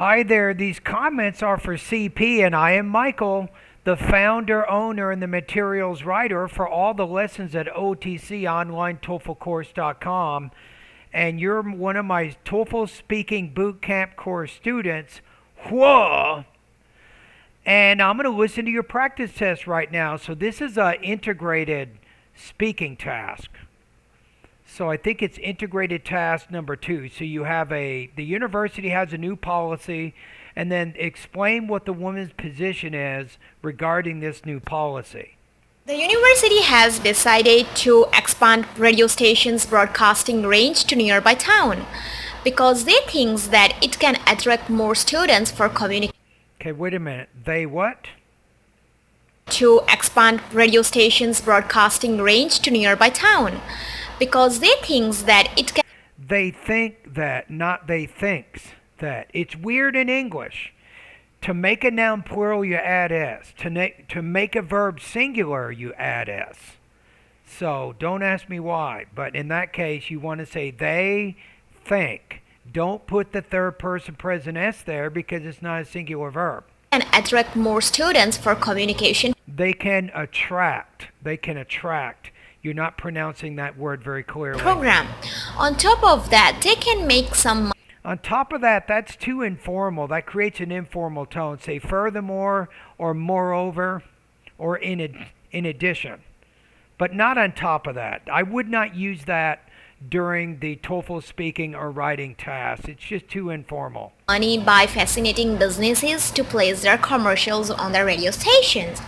Hi there, these comments are for CP, and I am Michael, the founder, owner, and the materials writer for all the lessons at OTCOnlineTOEFLcourse.com. And you're one of my TOEFL Speaking Bootcamp course students. Whoa! And I'm going to listen to your practice test right now. So this is an integrated speaking task. So I think it's integrated task number 2. So you have the university has a new policy, and then explain what the woman's position is regarding this new policy. The university has decided to expand radio stations' broadcasting range to nearby town because they think that it can attract more students for communication. Okay, wait a minute. They what? To expand radio stations' broadcasting range to nearby town because they think that it can. They think that, not they thinks that. It's weird in English. To make a noun plural, you add s. To make a verb singular, you add s. So don't ask me why, but in that case, you want to say they think. Don't put the third person present s there because it's not a singular verb. Can attract more students for communication. They can attract. They can attract. You're not pronouncing that word very clearly. Program. On top of that, they can make some. On top of that, that's too informal. That creates an informal tone. Say furthermore or moreover or in addition. But not on top of that. I would not use that during the TOEFL speaking or writing task. It's just too informal. Money by fascinating businesses to place their commercials on their radio stations.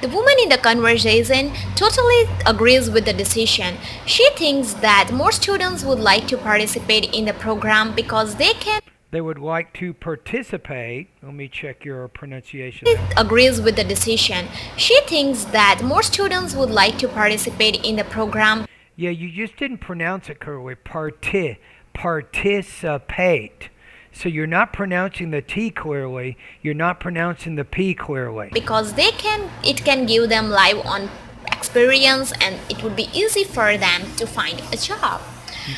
The woman in the conversation totally agrees with the decision. She thinks that more students would like to participate in the program because they can. They would like to participate. Let me check your pronunciation. Agrees with the decision. She thinks that more students would like to participate in the program. Yeah, you just didn't pronounce it correctly. Participate. So you're not pronouncing the T clearly. You're not pronouncing the P clearly. Because it can give them live on experience and it would be easy for them to find a job.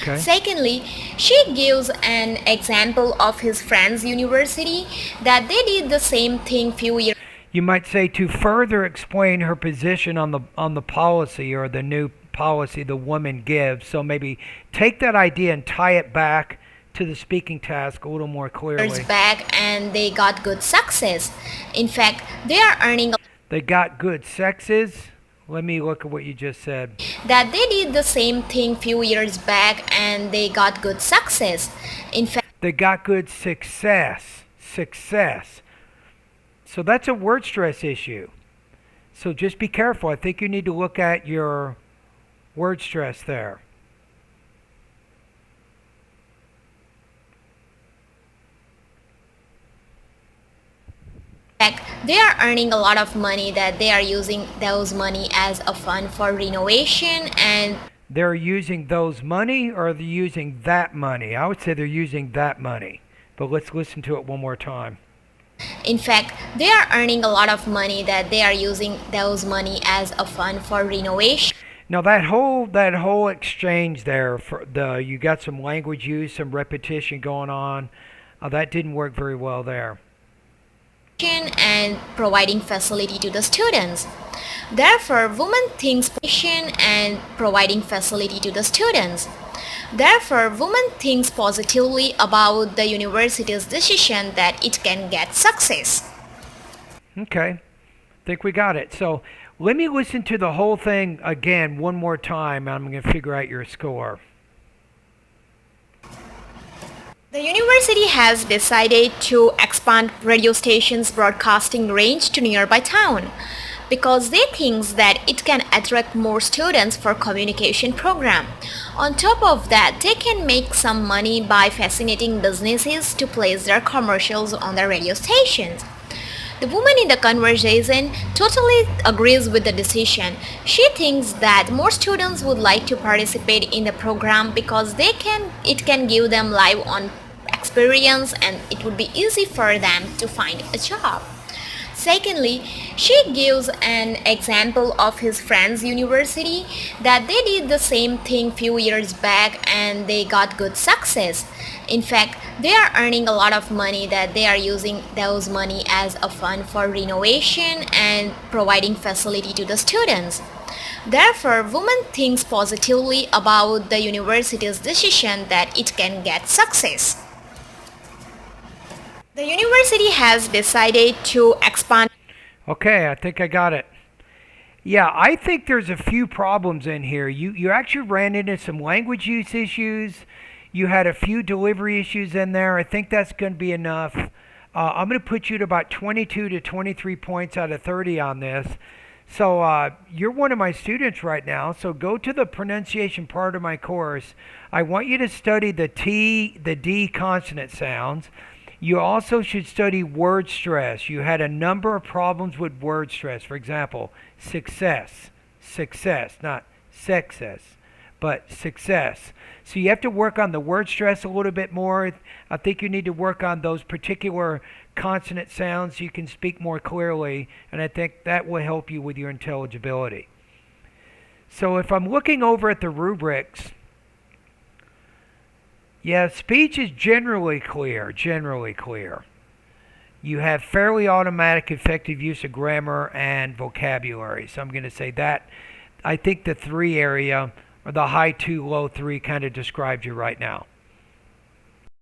Okay. Secondly, she gives an example of his friend's university that they did the same thing few years. You might say to further explain her position on the policy or the new policy the woman gives. So maybe take that idea and tie it back to the speaking task a little more clearly. Years back and they got good success. In fact, they are earning. They got good sexes. Let me look at what you just said. That they did the same thing few years back and they got good success. In fact, they got good success. Success. So that's a word stress issue. So just be careful. I think you need to look at your word stress there. they are earning a lot of money that they are using those money as a fund for renovation and they're using those money or they're using that money? I would say they're using that money. But let's listen to it one more time. In fact, they are earning a lot of money that they are using those money as a fund for renovation. Now that whole exchange there, you got some language use, some repetition going on. That didn't work very well there. And providing facility to the students. Therefore, women thinks and providing facility to the students. Therefore, women thinks positively about the university's decision that it can get success. Okay, I think we got it. So let me listen to the whole thing again one more time. I'm going to figure out your score. The university has decided to expand radio stations' broadcasting range to nearby town because they think that it can attract more students for communication program. On top of that, they can make some money by fascinating businesses to place their commercials on their radio stations. The woman in the conversation totally agrees with the decision. She thinks that more students would like to participate in the program because it can give them live on experience and it would be easy for them to find a job. Secondly, she gives an example of his friend's university that they did the same thing few years back and they got good success. In fact, they are earning a lot of money that they are using those money as a fund for renovation and providing facility to the students. Therefore, women thinks positively about the university's decision that it can get success. The university has decided to expand. Okay, I think I got it. Yeah, I think there's a few problems in here. You actually ran into some language use issues. You had a few delivery issues in there. I think that's going to be enough. I'm going to put you at about 22 to 23 points out of 30 on this. So you're one of my students right now. So go to the pronunciation part of my course. I want you to study the T, the D consonant sounds. You also should study word stress. You had a number of problems with word stress. For example, success, success, not success, but success. So you have to work on the word stress a little bit more. I think you need to work on those particular consonant sounds so you can speak more clearly, and I think that will help you with your intelligibility. So if I'm looking over at the rubrics, yeah, speech is generally clear, generally clear. You have fairly automatic effective use of grammar and vocabulary. So I'm going to say that. I think the 3 area, or the high 2, low 3, kind of describes you right now.